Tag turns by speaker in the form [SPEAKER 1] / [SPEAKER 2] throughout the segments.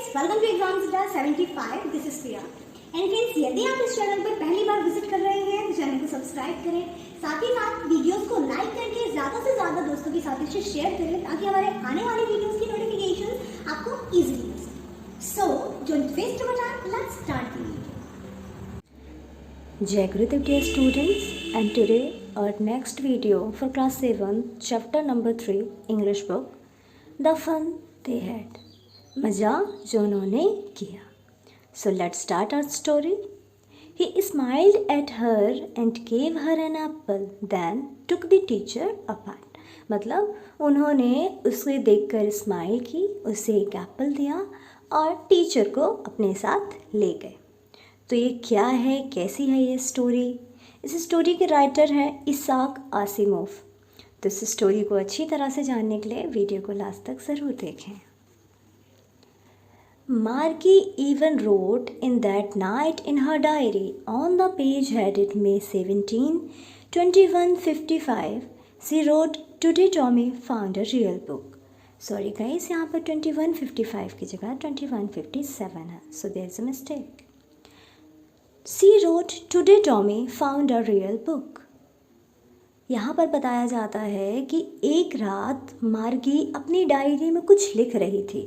[SPEAKER 1] Welcome to exam सिटा 75। This is Priya. And friends, यदि आप इस चैनल पर पहली बार विजिट कर रहे हैं तो चैनल को सब्सक्राइब करें, साथ ही साथ वीडियोस को लाइक करके ज़्यादा से ज़्यादा दोस्तों के साथ इसे शेयर करें ताकि हमारे आने वाले वीडियोस की नोटिफिकेशन आपको इजीली मिल सके। So don't waste your time, let's start the video.
[SPEAKER 2] Jai Gurudev dear students, and today our next video for class 7 chapter number 3 English book, The Fun They Had, मज़ा जो उन्होंने किया। So let's start our story. He smiled at her and gave her an apple, then took the teacher apart. मतलब उन्होंने उसे देखकर smile की, उसे एक एप्पल दिया और टीचर को अपने साथ ले गए। तो ये क्या है, कैसी है ये स्टोरी? इस स्टोरी के राइटर हैं इसाक आसिमोव। तो इस स्टोरी को अच्छी तरह से जानने के लिए वीडियो को लास्ट तक ज़रूर देखें। मार्गी even wrote in that night in her diary on the page headed May 17, 2155. She wrote, "Today Tommy found a real book." Sorry guys, यहाँ पर 2155 की जगह 2157 है, so there is a mistake. She wrote, "Today Tommy found a real book." यहाँ पर बताया जाता है कि एक रात मार्गी अपनी डायरी में कुछ लिख रही थी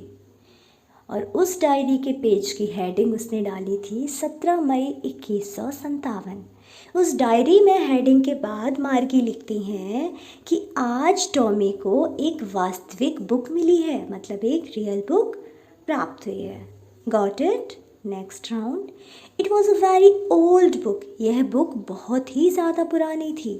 [SPEAKER 2] और उस डायरी के पेज की हेडिंग उसने डाली थी 17 मई 2157। उस डायरी में हेडिंग के बाद मार्गी लिखती हैं कि आज टॉमी को एक वास्तविक बुक मिली है, मतलब एक रियल बुक प्राप्त हुई है। Got it? Next round. It was a very old book. यह बुक बहुत ही ज़्यादा पुरानी थी।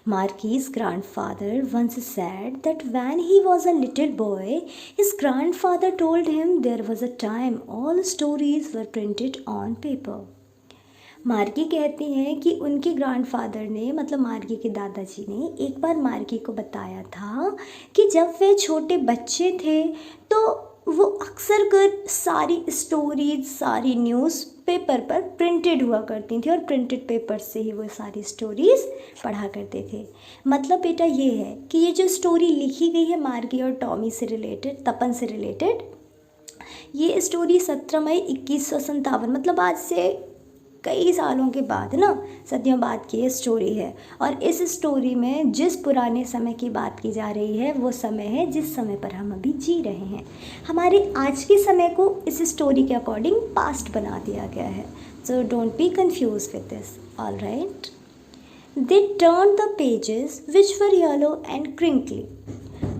[SPEAKER 2] मार्की's grandfather once said that when he was a little boy, his grandfather told him there was a time all stories were printed on paper. मार्गी कहती हैं कि उनके ग्रैंडफादर ने, मतलब मार्गी के दादाजी ने एक बार मार्गी को बताया था कि जब वे छोटे बच्चे थे तो वो अक्सर कर सारी स्टोरीज, सारी न्यूज़ पेपर पर प्रिंटेड हुआ करती थी और प्रिंटेड पेपर से ही वो सारी स्टोरीज़ पढ़ा करते थे। मतलब बेटा ये है कि ये जो स्टोरी लिखी गई है मार्गी और टॉमी से रिलेटेड, तपन से रिलेटेड, ये स्टोरी 17 मई 2157, मतलब आज से कई सालों के बाद ना, सदियों बाद की ये स्टोरी है। और इस स्टोरी में जिस पुराने समय की बात की जा रही है वो समय है जिस समय पर हम अभी जी रहे हैं। हमारे आज के समय को इस स्टोरी के अकॉर्डिंग पास्ट बना दिया गया है। So don't be confuse with this. All right. They turn the pages which were yellow and crinkly.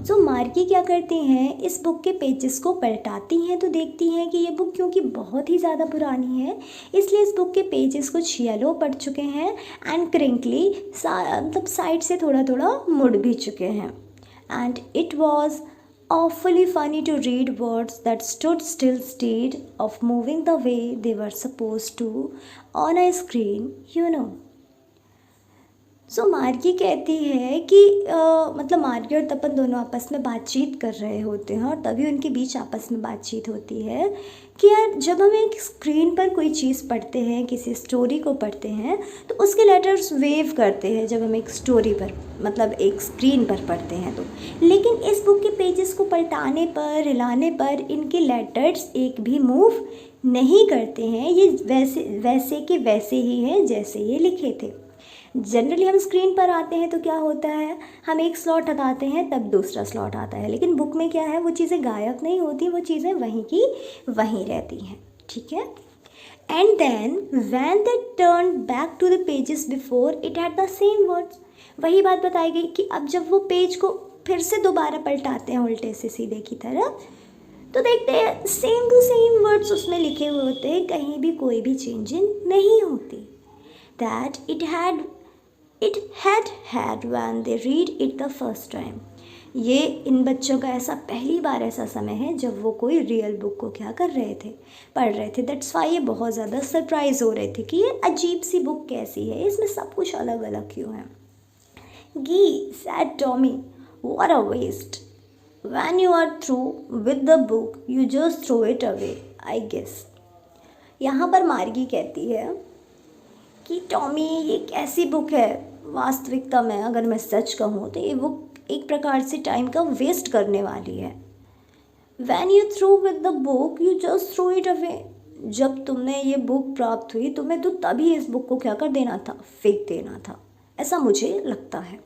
[SPEAKER 2] तो मार्गी क्या करती हैं, इस बुक के पेजेस को पलटाती हैं तो देखती हैं कि ये बुक क्योंकि बहुत ही ज़्यादा पुरानी है इसलिए इस बुक के पेजेस कुछ येलो पड़ चुके हैं एंड क्रिंकली, मतलब साइड से थोड़ा थोड़ा मुड़ भी चुके हैं। And it was awfully funny to read words that stood still instead of moving the way they were supposed to on a screen, you know. सो मार्गी कहती है कि मतलब मार्गी और तपन दोनों आपस में बातचीत कर रहे होते हैं और तभी उनके बीच आपस में बातचीत होती है कि यार जब हम एक स्क्रीन पर कोई चीज़ पढ़ते हैं, किसी स्टोरी को पढ़ते हैं तो उसके लेटर्स वेव करते हैं जब हम एक स्टोरी पर, मतलब एक स्क्रीन पर पढ़ते हैं तो, लेकिन इस बुक के पेजेस को पलटाने पर, हिलाने पर इनके लेटर्स एक भी मूव नहीं करते हैं। ये वैसे के वैसे ही हैं जैसे ये लिखे थे। जनरली हम स्क्रीन पर आते हैं तो क्या होता है, हम एक स्लॉट हटाते हैं तब दूसरा स्लॉट आता है, लेकिन बुक में क्या है, वो चीज़ें गायब नहीं होती, वो चीज़ें वहीं की वहीं रहती हैं। ठीक है। And then when they turn back to the pages before it had the same words. वही बात बताई गई कि अब जब वो पेज को फिर से दोबारा पलटाते हैं उल्टे से सीधे की तरफ तो देखते हैं सेम टू सेम वर्ड्स उसमें लिखे हुए होते हैं, कहीं भी कोई भी चेंजिंग नहीं होती। That it had when they read it the first time. ये इन बच्चों का ऐसा पहली बार ऐसा समय है जब वो कोई रियल बुक को क्या कर रहे थे, पढ़ रहे थे। दैट्स वाई ये बहुत ज़्यादा सरप्राइज हो रहे थे कि ये अजीब सी बुक कैसी है, इसमें सब कुछ अलग अलग क्यों है। गी sad Tommy, what a waste. When you are through with the book you just throw it away, I guess. यहाँ पर मार्गी कहती है कि टॉमी ये कैसी बुक है, वास्तविकता में अगर मैं सच कहूँ तो ये बुक एक प्रकार से टाइम का वेस्ट करने वाली है। When you threw with the book, you just threw it away. जब तुमने ये बुक प्राप्त हुई, तुम्हें तो तभी इस बुक को क्या कर देना था, फेंक देना था, ऐसा मुझे लगता है।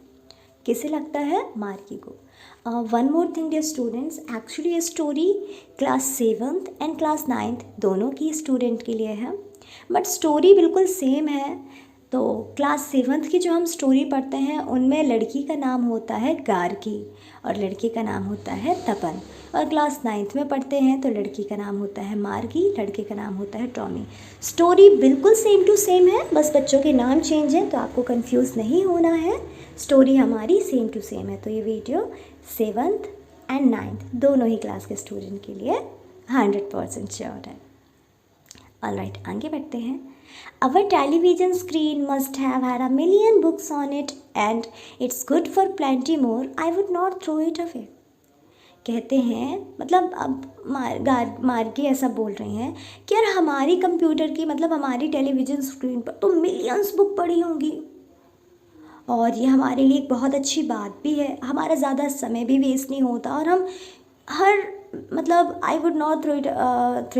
[SPEAKER 2] किसे लगता है? मार्गी को। One more thing dear students, actually ये story class 7th and class 9th दोनों की स्टूडेंट के लिए है, बट स्टोरी बिल्कुल सेम है। तो क्लास 7th की जो हम स्टोरी पढ़ते हैं उनमें लड़की का नाम होता है गार्गी और लड़के का नाम होता है तपन, और क्लास 9th में पढ़ते हैं तो लड़की का नाम होता है मार्गी, लड़के का नाम होता है टॉमी। स्टोरी बिल्कुल सेम टू सेम है, बस बच्चों के नाम चेंज हैं, तो आपको कंफ्यूज नहीं होना है, स्टोरी हमारी सेम टू सेम है। तो ये वीडियो 7th एंड 9th दोनों ही क्लास के स्टूडेंट के लिए 100% श्योर है। ऑलराइट, आगे बढ़ते हैं। Our television screen must have had a million books on it and it's good for plenty more. I would not throw it away. कहते हैं, मतलब अब मार्गी ऐसा बोल रहे हैं कि यार हमारी कंप्यूटर की, मतलब हमारी टेलीविज़न स्क्रीन पर तो मिलियंस बुक पड़ी होंगी और ये हमारे लिए एक बहुत अच्छी बात भी है, हमारा ज़्यादा समय भी वेस्ट नहीं होता और हम हर, मतलब I would not throw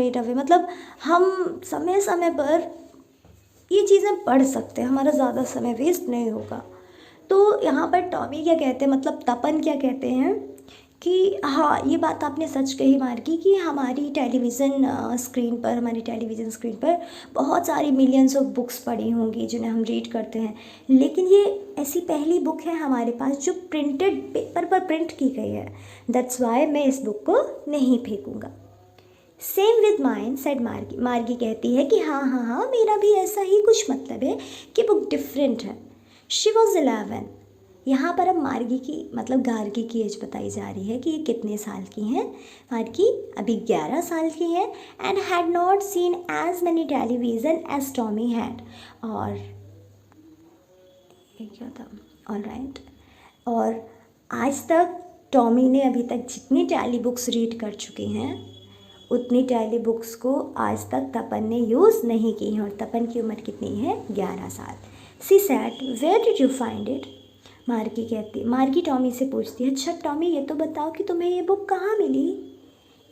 [SPEAKER 2] it away, मतलब हम समय समय पर ये चीज़ें पढ़ सकते हैं, हमारा ज़्यादा समय वेस्ट नहीं होगा। तो यहाँ पर टॉमी क्या कहते हैं, मतलब तपन क्या कहते हैं कि हाँ, ये बात आपने सच कही मार्गी कि हमारी टेलीविज़न स्क्रीन पर बहुत सारी मिलियंस ऑफ बुक्स पड़ी होंगी जिन्हें हम रीड करते हैं, लेकिन ये ऐसी पहली बुक है हमारे पास जो प्रिंटेड पेपर पर प्रिंट की गई है, दैट्स वाई मैं इस बुक को नहीं फेंकूँगा। सेम विद माइन सेड मार्गी। मार्गी कहती है कि हाँ, मेरा भी ऐसा ही कुछ मतलब है कि बुक डिफरेंट है। She was 11। यहाँ पर अब मार्गी की, मतलब गार्गी की एज बताई जा रही है कि ये कितने साल की हैं। मार्गी अभी 11 साल की है and had not seen as many television as Tommy had. और ये क्या था, ऑलराइट, और आज तक टॉमी ने अभी तक जितनी टेली बुक्स रीड कर चुके हैं उतनी टेली बुक्स को आज तक तपन ने यूज़ नहीं की हैं, और तपन की उम्र कितनी है, 11 साल। She said where did you find it. Margie Tommy से पूछती है, अच्छा टॉमी ये तो बताओ कि तुम्हें ये बुक कहाँ मिली।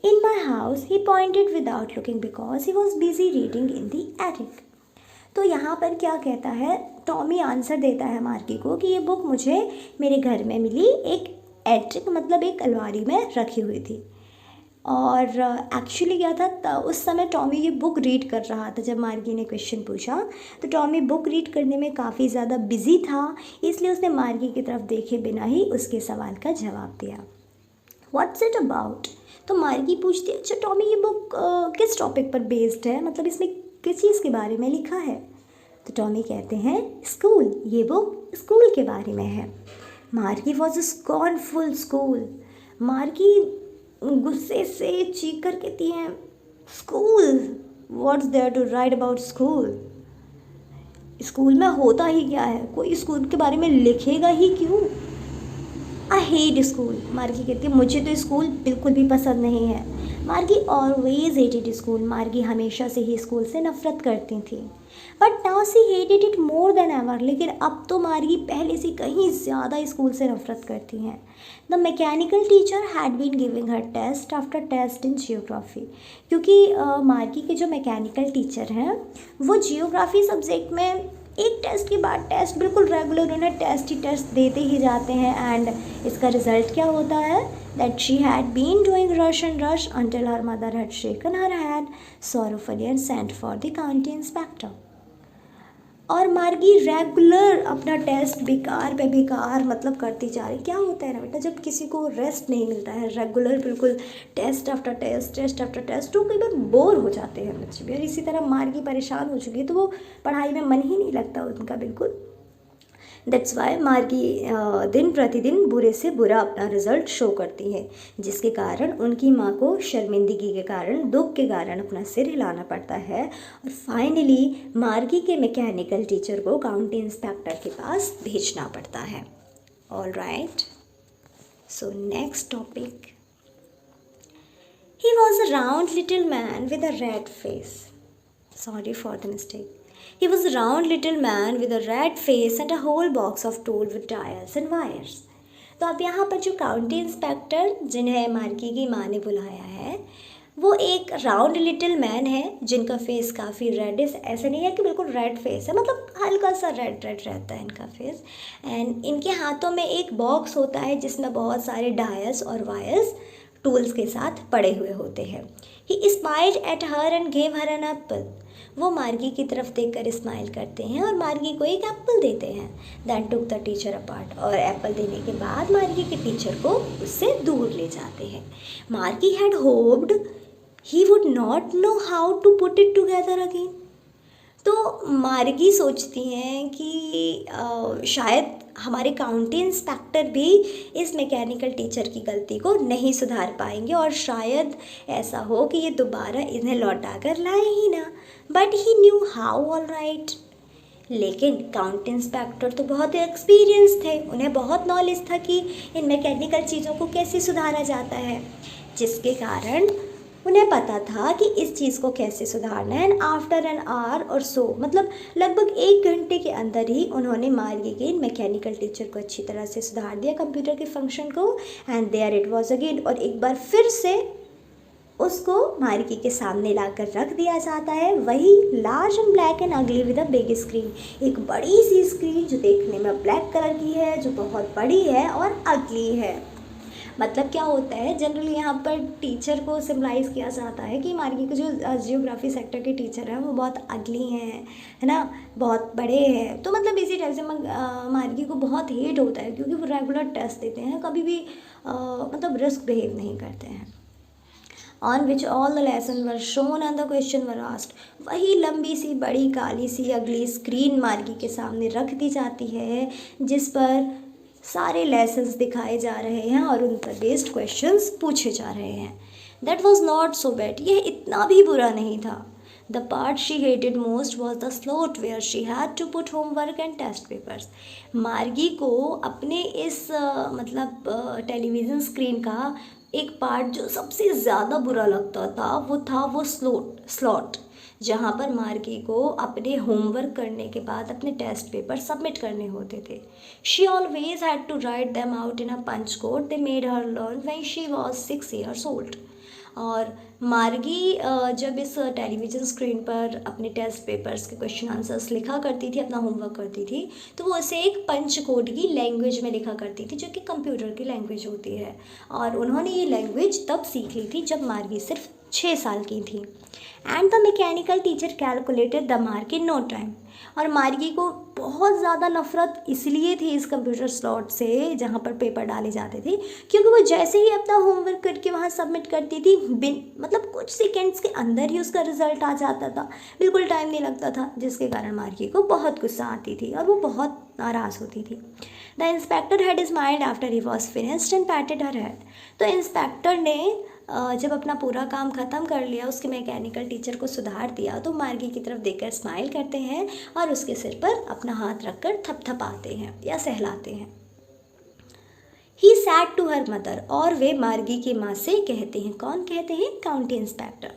[SPEAKER 2] In my house, he pointed without looking because he was busy reading in the attic. तो यहाँ पर क्या कहता है, टॉमी आंसर देता है मार्गी को कि ये बुक मुझे मेरे घर में मिली, एक एटिक मतलब एक अलमारी में रखी हुई थी। और एक्चुअली क्या था, उस समय टॉमी ये बुक रीड कर रहा था। जब मार्गी ने क्वेश्चन पूछा तो टॉमी बुक रीड करने में काफ़ी ज़्यादा बिजी था, इसलिए उसने मार्गी की तरफ देखे बिना ही उसके सवाल का जवाब दिया। What's it about. तो मार्गी पूछती है, अच्छा टॉमी ये बुक किस टॉपिक पर बेस्ड है, मतलब इसमें किस चीज़ के बारे में लिखा है। तो टॉमी कहते हैं स्कूल, ये बुक स्कूल के बारे में है। मार्गी वॉज स्कॉर्नफुल स्कूल। मार्गी गुस्से से चीख कर कहती हैं, school, what's there to write about school. School में होता ही क्या है, कोई स्कूल के बारे में लिखेगा ही क्यों। I hate school. मार्गी कहती है मुझे तो स्कूल बिल्कुल भी पसंद नहीं है। मार्गी ऑलवेज हेटेड स्कूल। मार्गी हमेशा से ही स्कूल से नफरत करती थी, but now see hated it more than ever. लेकिन अब तो मार्गी पहले से कहीं ज़्यादा स्कूल से नफरत करती हैं। The mechanical teacher had been giving her test after test in geography. क्योंकि मार्गी के जो मैकेनिकल टीचर हैं वो जियोग्राफी सब्जेक्ट में एक टेस्ट के बाद टेस्ट बिल्कुल रेगुलर उन्हें टेस्ट ही टेस्ट देते ही जाते हैं। एंड इसका रिजल्ट क्या होता है, that she had been doing rush and rush until her mother had shaken her hand sorrowfully and sent for the county inspector। और मार्गी रेगुलर अपना टेस्ट बेकार पे बेकार मतलब करती जा रही। क्या होता है ना बेटा, जब किसी को रेस्ट नहीं मिलता है, रेगुलर बिल्कुल टेस्ट आफ्टर टेस्ट तो कई बार बोर हो जाते हैं बच्चे भी। और इसी तरह मार्गी परेशान हो चुकी है तो वो पढ़ाई में मन ही नहीं लगता उनका बिल्कुल। दैट्स वाई मार्गी दिन प्रतिदिन बुरे से बुरा अपना रिजल्ट शो करती है, जिसके कारण उनकी माँ को शर्मिंदगी के कारण, दुख के कारण अपना सिर हिलाना पड़ता है। और फाइनली मार्गी के मैकेनिकल टीचर को काउंटी इंस्पेक्टर के पास भेजना पड़ता है। All right, so next topic. He was a round little man with a red face. Sorry for the mistake. He was a round little man with a red face and a whole box of tool with tires and wires. तो अब यहाँ पर जो county inspector जिन्हें मार्गी की माँ ने बुलाया है वो एक राउंड लिटिल मैन है जिनका फेस काफ़ी रेडिश, ऐसे नहीं है कि बिल्कुल रेड फेस है, मतलब हल्का सा रेड रेड रहता है इनका फेस। एंड इनके हाथों में एक बॉक्स होता है जिसमें बहुत सारे डायल्स और वायर्स टूल्स के साथ पड़े हुए होते हैं। He smiled at her and gave her an apple. वो मार्गी की तरफ देखकर स्माइल करते हैं और मार्गी को एक एप्पल देते हैं। Then took the teacher apart, और एप्पल देने के बाद मार्गी के टीचर को उससे दूर ले जाते हैं। Margie had hoped he would not know how to put it together again. तो मार्गी सोचती हैं कि शायद हमारे काउंटी इंस्पेक्टर भी इस मैकेनिकल टीचर की गलती को नहीं सुधार पाएंगे और शायद ऐसा हो कि ये दोबारा इन्हें लौटा कर लाए ही ना। But he knew how all right. लेकिन काउंटी इंस्पेक्टर तो बहुत एक्सपीरियंस थे, उन्हें बहुत नॉलेज था कि इन मैकेनिकल चीज़ों को कैसे सुधारा जाता है, जिसके कारण उन्हें पता था कि इस चीज़ को कैसे सुधारना है। एंड आफ्टर एन आवर और सो, मतलब लगभग 1 घंटे के अंदर ही उन्होंने मार्गी के मैकेनिकल टीचर को अच्छी तरह से सुधार दिया कंप्यूटर के फंक्शन को। And there it was again, और एक बार फिर से उसको मार्गी के सामने लाकर रख दिया जाता है, वही लार्ज एंड ब्लैक एंड अगली विद अ बिग स्क्रीन। एक बड़ी सी स्क्रीन जो देखने में ब्लैक कलर की है, जो बहुत बड़ी है और अगली है। मतलब क्या होता है, जनरली यहाँ पर टीचर को सिम्बलाइज किया जाता है कि मार्गी के जो जियोग्राफी सेक्टर के टीचर हैं वो बहुत अगली हैं, है ना, बहुत बड़े हैं। तो मतलब इसी टाइप से मार्गी को बहुत हेट होता है क्योंकि वो रेगुलर टेस्ट देते हैं, कभी भी मतलब रिस्क बिहेव नहीं करते हैं। On which all the lesson were shown and the question were asked. वही लंबी सी बड़ी काली सी अगली स्क्रीन मार्गी के सामने रख दी जाती है जिस पर सारे लेसन्स दिखाए जा रहे हैं और उन पर बेस्ड क्वेश्चंस पूछे जा रहे हैं। That was not so bad, यह इतना भी बुरा नहीं था। The part she hated most was the slot where she had to put homework and test papers. Margie को अपने इस मतलब टेलीविज़न स्क्रीन का एक पार्ट जो सबसे ज़्यादा बुरा लगता था वो स्लॉट जहाँ पर मार्गी को अपने होमवर्क करने के बाद अपने टेस्ट पेपर सबमिट करने होते थे। She always had to write them out in a punch code they made her learn when she was 6 years old। और मार्गी जब इस टेलीविज़न स्क्रीन पर अपने टेस्ट पेपर्स के क्वेश्चन आंसर्स लिखा करती थी, अपना होमवर्क करती थी, तो वो उसे एक पंच कोड की लैंग्वेज में लिखा करती थी जो कि कंप्यूटर की लैंग्वेज होती है। और उन्होंने ये लैंग्वेज तब सीख ली थी जब मार्गी सिर्फ 6 साल की थी। And the mechanical teacher calculated the mark in no time. और मार्गी को बहुत ज़्यादा नफरत इसलिए थी इस कंप्यूटर स्लॉट से जहाँ पर पेपर डाले जाते थे क्योंकि वो जैसे ही अपना होमवर्क करके वहाँ सबमिट करती थी मतलब कुछ सेकेंड्स के अंदर ही उसका रिजल्ट आ जाता था, बिल्कुल टाइम नहीं लगता था, जिसके कारण मार्गी को बहुत गुस्सा आती थी और वो बहुत नाराज़ होती थी। The inspector had smiled after he was finished and पैटेड her head. तो इंस्पेक्टर ने जब अपना पूरा काम ख़त्म कर लिया, उसके मैकेनिकल टीचर को सुधार दिया, तो मार्गी की तरफ देखकर स्माइल करते हैं और उसके सिर पर अपना हाथ रखकर थपथपाते हैं या सहलाते हैं। ही सैड टू हर मदर, और वे मार्गी की माँ से कहते हैं, कौन कहते हैं, county inspector,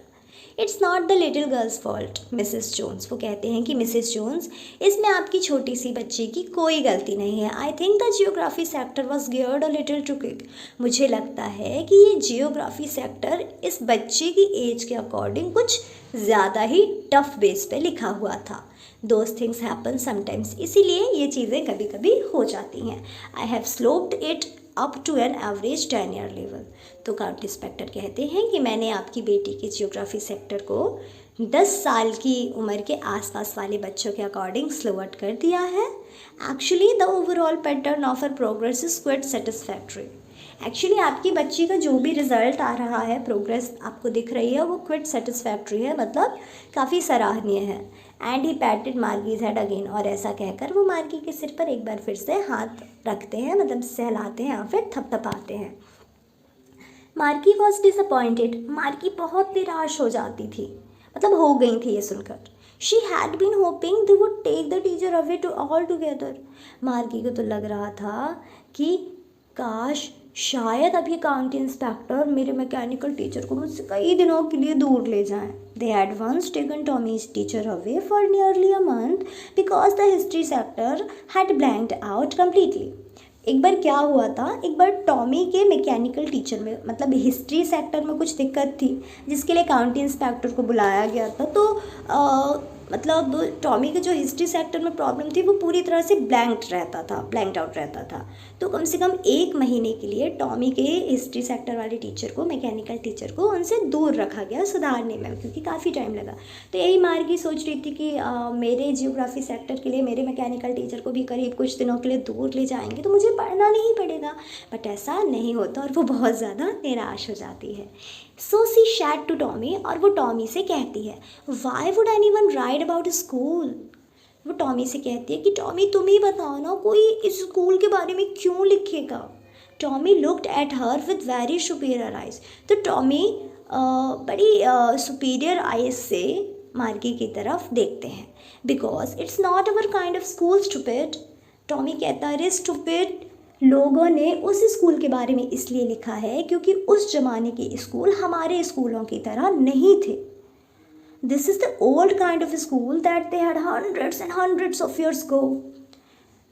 [SPEAKER 2] it's not the little girl's fault Mrs Jones. वो कहते हैं कि मिसेस जोन्स, इसमें आपकी छोटी सी बच्ची की कोई गलती नहीं है। I think the geography sector was geared a little too quick. मुझे लगता है कि ये जियोग्राफी सेक्टर इस बच्चे की एज के अकॉर्डिंग कुछ ज़्यादा ही टफ बेस पे लिखा हुआ था। दोज थिंग्स हैपन समटाइम्स, इसीलिए ये चीज़ें कभी कभी हो जाती हैं। I have sloped it up to an average 10 year level. तो काउंटी इंस्पेक्टर कहते हैं कि मैंने आपकी बेटी के जियोग्राफी सेक्टर को 10 साल की उम्र के आसपास वाले बच्चों के अकॉर्डिंग स्लोअट कर दिया है। Actually the overall pattern of her progress is quite satisfactory. Actually आपकी बच्ची का जो भी रिजल्ट आ रहा है, प्रोग्रेस आपको दिख रही है, वो क्विट सेटिस्फैक्ट्री है, मतलब काफ़ी सराहनीय है। And he patted Margie's head again, और ऐसा कहकर वो मार्गी के सिर पर एक बार फिर से हाथ रखते हैं, मतलब सहलाते हैं या फिर थपथपाते हैं। मार्गी वॉज डिसअपॉइंटेड, मार्गी बहुत निराश हो जाती थी, मतलब हो गई थी ये सुनकर। She had been hoping they would take the teacher away टू ऑल टुगेदर। मार्गी को तो लग रहा था कि काश शायद अब ये काउंटी इंस्पेक्टर मेरे मैकेनिकल टीचर को मुझसे कई दिनों के लिए दूर ले जाएं। They had once taken Tommy's teacher away for nearly a month because the history sector had blanked out completely. एक बार क्या हुआ था, एक बार टॉमी के मैकेनिकल टीचर में मतलब हिस्ट्री सेक्टर में कुछ दिक्कत थी, जिसके लिए काउंटी इंस्पेक्टर को बुलाया गया था। तो मतलब टॉमी के जो हिस्ट्री सेक्टर में प्रॉब्लम थी वो पूरी तरह से ब्लैंक्ड आउट रहता था। तो कम से कम 1 महीने के लिए टॉमी के हिस्ट्री सेक्टर वाले टीचर को, मैकेनिकल टीचर को, उनसे दूर रखा गया सुधारने में, क्योंकि काफ़ी टाइम लगा। तो यही मार्गी सोच रही थी कि मेरे जियोग्राफी सेक्टर के लिए मेरे मैकेनिकल टीचर को भी करीब कुछ दिनों के लिए दूर ले जाएंगे तो मुझे पढ़ना नहीं पड़ेगा, बट ऐसा नहीं होता और वो बहुत ज़्यादा निराश हो जाती है। सो सी शैड टू टॉमी, और वो टॉमी से कहती है, why would anyone right about school. वो टॉमी से कहती है कि टॉमी तुम ही बताओ ना, कोई इस स्कूल के बारे में क्यों लिखेगा। Tommy looked at her with very superior eyes. तो टॉमी बड़ी सुपीरियर आइज से मार्गी की तरफ देखते हैं। Because it's not our kind of school stupid. Tommy कहता है, स्टूपिड लोगों ने उस स्कूल के बारे में इसलिए लिखा है क्योंकि उस ज़माने के स्कूल हमारे स्कूलों की तरह नहीं थे। This is the old kind of school that they had hundreds and hundreds of years go.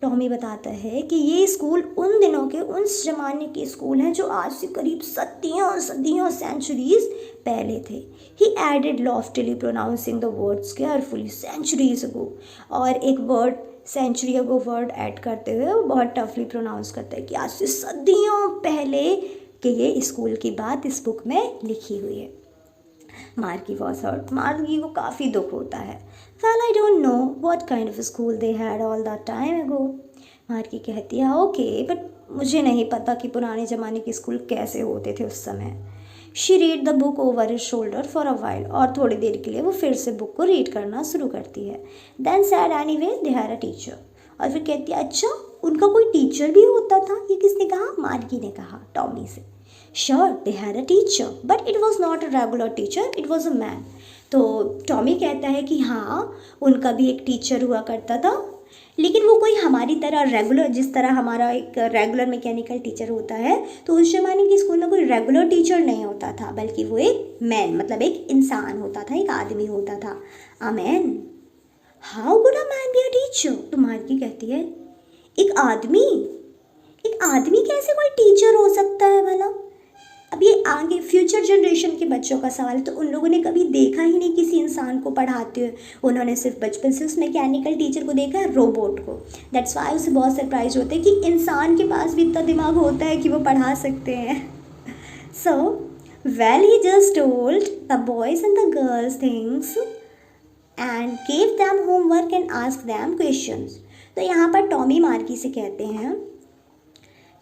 [SPEAKER 2] Tommy बताता है कि ये स्कूल उन दिनों के, उस ज़माने के स्कूल हैं जो आज से करीब सदियों सेंचुरीज पहले थे। He added loftily pronouncing the words carefully, centuries ago. और एक word century ago word add करते हुए वो बहुत टफली प्रोनाउंस करता है कि आज से सदियों पहले के ये स्कूल की बात इस बुक में लिखी हुई है। मार्गी वॉज हर्ट। मार्गी को काफ़ी दुख होता है। Well I don't know what kind of school they had all that time ago. मार्गी कहती है, ओके बट मुझे नहीं पता कि पुराने ज़माने के स्कूल कैसे होते थे उस समय। She read the book over his shoulder for a while. और थोड़ी देर के लिए वो फिर से बुक को रीड करना शुरू करती है। Then said anyway they had a teacher. और फिर कहती है, अच्छा उनका कोई टीचर भी होता था। ये किसने कहा? मार्गी ने कहा टॉमी से। Sure they had a teacher but it was not a regular teacher, it was a man. तो टॉमी कहता है कि हाँ उनका भी एक टीचर हुआ करता था, लेकिन वो कोई हमारी तरह रेगुलर, जिस तरह हमारा एक रेगुलर मैकेनिकल टीचर होता है, तो उस जमाने के स्कूल में कोई रेगुलर टीचर नहीं होता था, बल्कि वो एक मैन मतलब एक इंसान होता था, एक आदमी होता था। A man. How could a man be a teacher? तो मार्गी कहती है, एक आदमी कैसे कोई टीचर हो सकता है भला? अब ये आगे फ्यूचर जनरेशन के बच्चों का सवाल है, तो उन लोगों ने कभी देखा ही नहीं किसी इंसान को पढ़ाते हुए। उन्होंने सिर्फ बचपन से उस मैकेनिकल टीचर को देखा है, रोबोट को। दैट्स वाई उसे बहुत सरप्राइज होते हैं कि इंसान के पास भी इतना दिमाग होता है कि वो पढ़ा सकते हैं। So well he just told the boys and the girls things and gave them homework and ask them questions. तो यहाँ पर टॉमी मार्गी से कहते हैं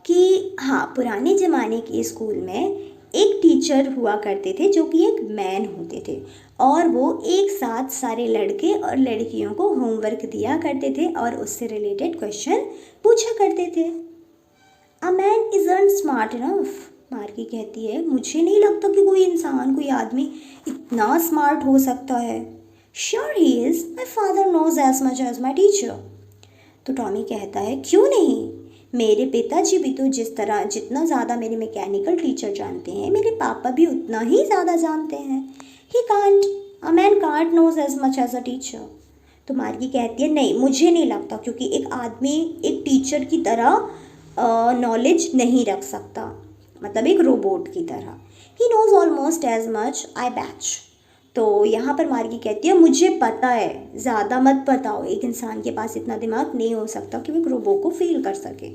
[SPEAKER 2] कि हाँ पुराने ज़माने के स्कूल में एक टीचर हुआ करते थे जो कि एक मैन होते थे, और वो एक साथ सारे लड़के और लड़कियों को होमवर्क दिया करते थे और उससे रिलेटेड क्वेश्चन पूछा करते थे। A man isn't smart enough. मार्गी कहती है, मुझे नहीं लगता कि कोई इंसान, कोई आदमी इतना स्मार्ट हो सकता है। Sure he is, my father knows as much as my teacher. तो टॉमी कहता है, क्यों नहीं, मेरे पिताजी भी तो जितना ज़्यादा मेरे मैकेनिकल टीचर जानते हैं, मेरे पापा भी उतना ही ज़्यादा जानते हैं। He can't, a man can't knows as much as a teacher. तो मार्गी कहती है, नहीं मुझे नहीं लगता, क्योंकि एक आदमी एक टीचर की तरह नॉलेज नहीं रख सकता, मतलब एक रोबोट की तरह। He knows almost as much, I betcha. तो यहाँ पर मार्गी कहती है, मुझे पता है, ज़्यादा मत बताओ, एक इंसान के पास इतना दिमाग नहीं हो सकता कि वो एक रोबो को फील कर सके।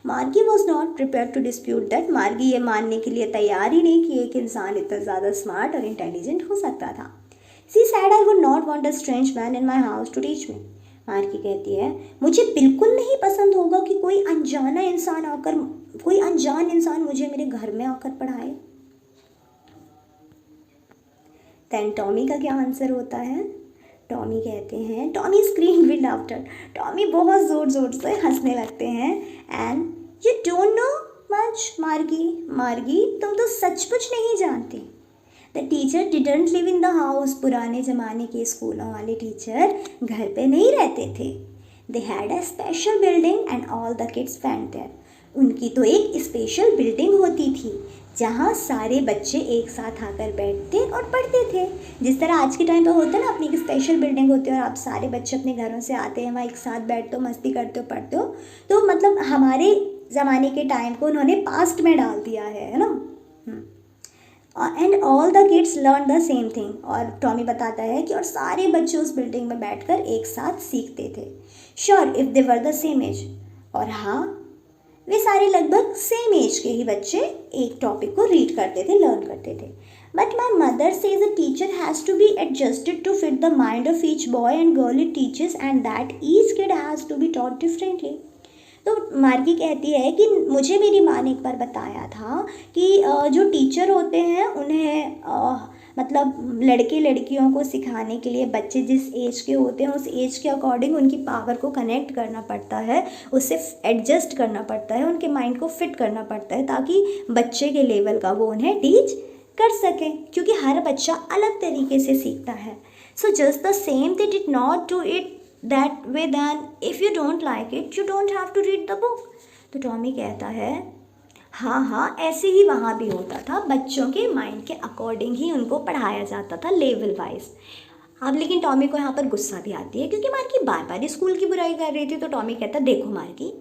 [SPEAKER 2] Margie was not prepare to dispute that. Margie ये मानने के लिए तैयार ही नहीं कि एक इंसान इतना ज़्यादा स्मार्ट और इंटेलिजेंट हो सकता था। She said I would not want a strange man in my house to teach me. Margie कहती है, मुझे बिल्कुल नहीं पसंद होगा कि कोई अनजान इंसान मुझे मेरे घर में आकर पढ़ाए। दैन टॉमी का क्या आंसर होता है? टॉमी कहते हैं, Tommy screamed with laughter. Tommy बहुत ज़ोर ज़ोर से हंसने लगते हैं। And you don't know much मार्गी तुम तो सचमुच नहीं जानती। The teacher didn't live in the house. पुराने ज़माने के स्कूलों वाले टीचर घर पे नहीं रहते थे। They had a special building and all the kids went there. उनकी तो एक स्पेशल बिल्डिंग होती थी जहाँ सारे बच्चे एक साथ आकर बैठते और पढ़ते थे। जिस तरह आज के टाइम पे होता है ना, अपनी एक स्पेशल बिल्डिंग होती है और आप सारे बच्चे अपने घरों से आते हैं, वहाँ एक साथ बैठते हो, मस्ती करते हो, पढ़ते हो। तो मतलब हमारे
[SPEAKER 1] ज़माने के टाइम को उन्होंने पास्ट में डाल दिया है ना। And all the kids learn the same thing, और टॉमी बताता है कि और सारे बच्चे उस बिल्डिंग में बैठकर एक साथ सीखते थे। Sure if they were the same age, और हाँ वे सारे लगभग सेम एज के ही बच्चे एक टॉपिक को रीड करते थे, लर्न करते थे। But my mother says a teacher has to be adjusted to fit the mind of each boy and girl it teachers and that each kid has to be taught differently. तो Margie कहती है कि मुझे मेरी माँ ने एक बार बताया था कि जो टीचर होते हैं उन्हें मतलब लड़के लड़कियों को सिखाने के लिए बच्चे जिस एज के होते हैं उस एज के अकॉर्डिंग उनकी पावर को कनेक्ट करना पड़ता है, उससे एडजस्ट करना पड़ता है, उनके माइंड को फिट करना पड़ता है ताकि बच्चे के लेवल का वो उन्हें टीच कर सकें, क्योंकि हर बच्चा अलग तरीके से सीखता है। So just the same they did not do it that way, then if you don't like it you don't have to read the book। तो टॉमी कहता है हाँ ऐसे ही वहाँ भी होता था, बच्चों के माइंड के अकॉर्डिंग ही उनको पढ़ाया जाता था लेवल वाइज। अब लेकिन टॉमी को यहाँ पर गुस्सा भी आती है क्योंकि मार्गी बार बार स्कूल की बुराई कर रही थी। तो टॉमी कहता देखो मार्गी,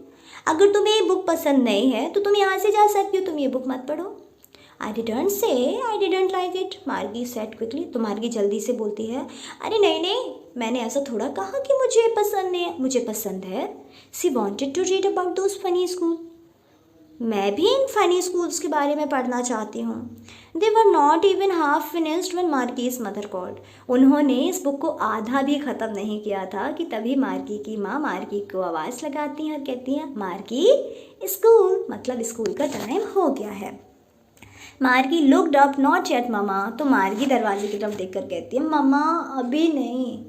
[SPEAKER 1] अगर तुम्हें ये बुक पसंद नहीं है तो तुम यहाँ से जा सकती हो, तुम ये बुक मत पढ़ो। I didn't say I didn't like it, मार्गी said quickly। तो मार्गी जल्दी से बोलती है अरे नहीं, मैंने ऐसा थोड़ा कहा कि मुझे पसंद नहीं है, मुझे पसंद है। She wanted to read about those funny schools, मैं भी इन फनी स्कूल्स के बारे में पढ़ना चाहती हूँ। They were not even half finished when Margie's mother called, उन्होंने इस बुक को आधा भी ख़त्म नहीं किया था कि तभी मार्गी की माँ मार्गी को आवाज़ लगाती हैं और कहती हैं मार्गी स्कूल, मतलब स्कूल का टाइम हो गया है। मार्गी looked up not yet mama, तो मार्गी दरवाजे की तरफ देखकर कहती है मम्मा अभी नहीं।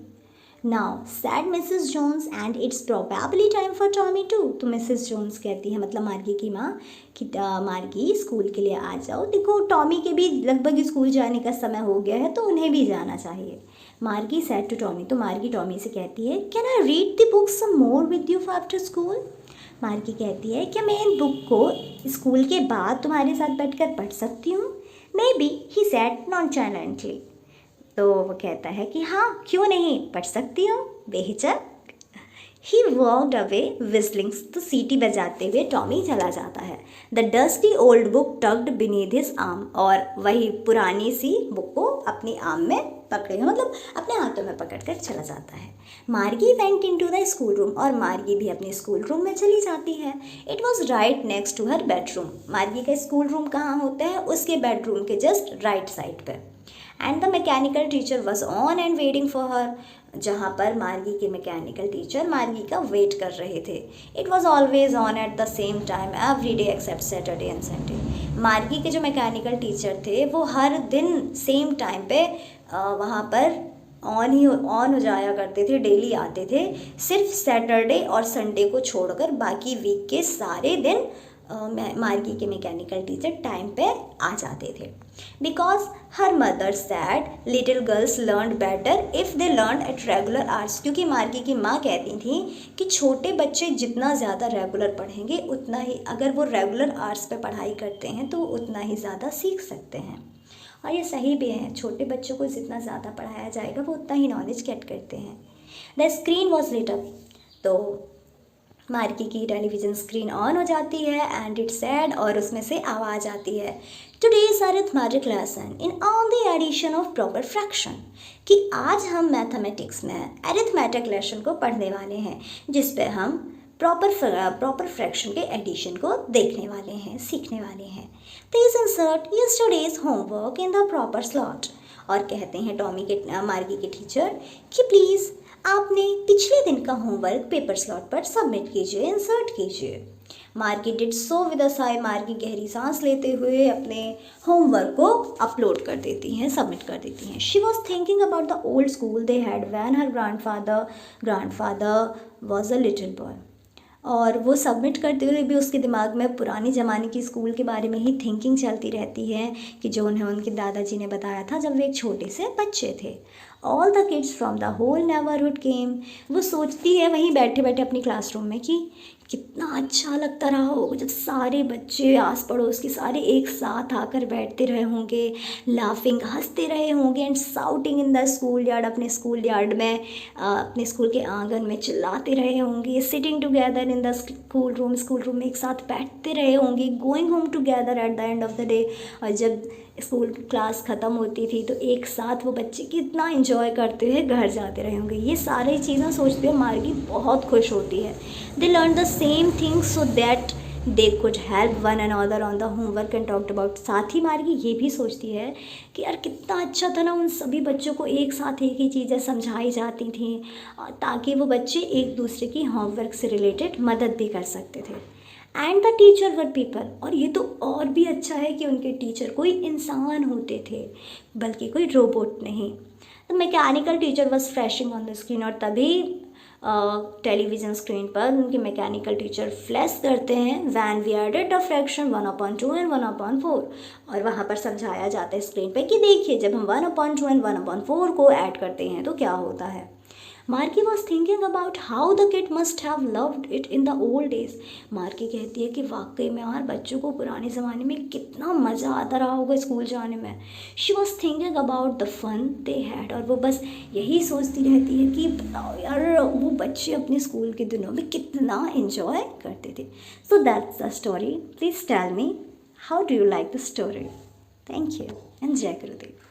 [SPEAKER 1] Now said Mrs Jones and it's probably time for Tommy too, तो मिसेस जोन्स कहती है मतलब मार्गी की माँ कि मार्गी स्कूल के लिए आ जाओ, देखो टॉमी के भी लगभग स्कूल जाने का समय हो गया है तो उन्हें भी जाना चाहिए। मार्गी सैड टू टॉमी, तो मार्गी टॉमी से कहती है can I read the book some more with you after school. Margie कहती है क्या मैं इन बुक को स्कूल के बाद तुम्हारे साथ बैठकर पढ़ सकती हूँ। मे बी ही सैड नॉनचालेंटली, तो वो कहता है कि हाँ क्यों नहीं, पढ़ सकती हूँ बेहिचक। ही वॉक्ड अवे विस्लिंग, तो सीटी बजाते हुए टॉमी चला जाता है। The dusty old book tugged beneath his arm, और वही पुरानी सी बुक को अपनी आर्म में पकड़े हुए मतलब अपने हाथों में पकड़कर चला जाता है। मार्गी went into the school room, और मार्गी भी अपने स्कूल रूम में चली जाती है। It was right next to her bedroom, Margie का स्कूल रूम कहाँ होता है, उसके बेडरूम के जस्ट राइट साइड पर। And the mechanical teacher was on and waiting for her, जहाँ पर मार्गी के मैकेनिकल टीचर मार्गी का वेट कर रहे थे। It was always on at the same time every day except Saturday and Sunday. Margie के जो मैकेनिकल टीचर थे वो हर दिन सेम टाइम पे वहाँ पर ऑन हो जाया करते थे, डेली आते थे, सिर्फ सैटरडे और संडे को छोड़कर बाकी वीक के सारे दिन मार्गी के मैकेनिकल टीचर टाइम पे आ जाते थे। Because her mother sad little girls learn better if they learn at regular hours, क्योंकि मार्गी की माँ कहती थी कि छोटे बच्चे जितना ज़्यादा रेगुलर पढ़ेंगे उतना ही, अगर वो रेगुलर आवर्स पे पढ़ाई करते हैं तो उतना ही ज़्यादा सीख सकते हैं। और ये सही भी है, छोटे बच्चों को जितना ज़्यादा पढ़ाया जाएगा वो उतना ही नॉलेज गेट करते हैं। The screen was lit up, तो मार्गी की टेलीविज़न स्क्रीन ऑन हो जाती है एंड इट सैड, और उसमें से आवाज़ आती है today's arithmetic lesson in on the addition of proper fraction, कि आज हम मैथमेटिक्स में अरिथमेटिक लेसन को पढ़ने वाले हैं जिस पे हम प्रॉपर फ्रैक्शन के एडिशन को देखने वाले हैं, सीखने वाले हैं। Please insert yesterday's homework in the proper slot, और कहते हैं मार्गी के टीचर कि प्लीज़ आपने पिछले दिन का होमवर्क पेपर स्लॉट पर सबमिट कीजिए, इंसर्ट कीजिए। मार्गी did so with a Sai, मार्गी गहरी सांस लेते हुए अपने होमवर्क को अपलोड कर देती हैं, सबमिट कर देती हैं। She was thinking about the old school they had when her grandfather was a little boy, और वो सबमिट करते हुए भी उसके दिमाग में पुराने ज़माने की स्कूल के बारे में ही थिंकिंग चलती रहती है कि जो उन्हें उनके दादाजी ने बताया था जब वे एक छोटे से बच्चे थे। All the kids from the whole neighbourhood came, वो सोचती है वहीं बैठे बैठे अपनी क्लासरूम में कि
[SPEAKER 2] कितना अच्छा लगता रहा होगा जब सारे बच्चे आस पड़ोस के सारे एक साथ आकर बैठते रहे होंगे, लाफिंग हंसते रहे होंगे and shouting in the school yard, अपने स्कूल यार्ड में अपने स्कूल के आंगन में चिल्लाते रहे होंगे, sitting together in the school room में एक साथ बैठते रहे होंगे, going home together at the end of the day. और जब स्कूल क्लास ख़त्म होती थी तो एक साथ वो बच्चे कितना एंजॉय करते हुए घर जाते रहे होंगे। ये सारी चीज़ें सोचते हुए मार्गी बहुत खुश होती है। They learn the same things so that they could help one another on the homework and talked about. साथ ही मार्गी ये भी सोचती है कि यार कितना अच्छा था ना, उन सभी बच्चों को एक साथ एक ही चीज़ें समझाई जाती थी ताकि वो बच्चे एक दूसरे की होमवर्क से रिलेटेड मदद भी कर सकते थे। And the teacher were people, और ये तो और भी अच्छा है कि उनके टीचर कोई इंसान होते थे बल्कि कोई रोबोट नहीं। The mechanical teacher was flashing on the screen, और तभी टेलीविज़न स्क्रीन पर उनके मैकेनिकल टीचर फ्लैश करते हैं when we added the fraction 1/2 and 1/4, और वहाँ पर समझाया जाता है स्क्रीन पे कि देखिए जब हम 1/2 एंड 1/4 को ऐड करते हैं तो क्या होता है। Marquee was thinking about how the kid must have loved it in the old days. Marquee कहती है कि वाकई में यार बच्चों को पुराने ज़माने में कितना मज़ा आता रहा होगा स्कूल जाने में। She was thinking about the fun they had, और वो बस यही सोचती रहती है कि बताओ यार वो बच्चे अपने स्कूल के दिनों में कितना इन्जॉय करते थे। So that's the story. Please tell me how do you like the story. Thank you and जय गुरुदेव।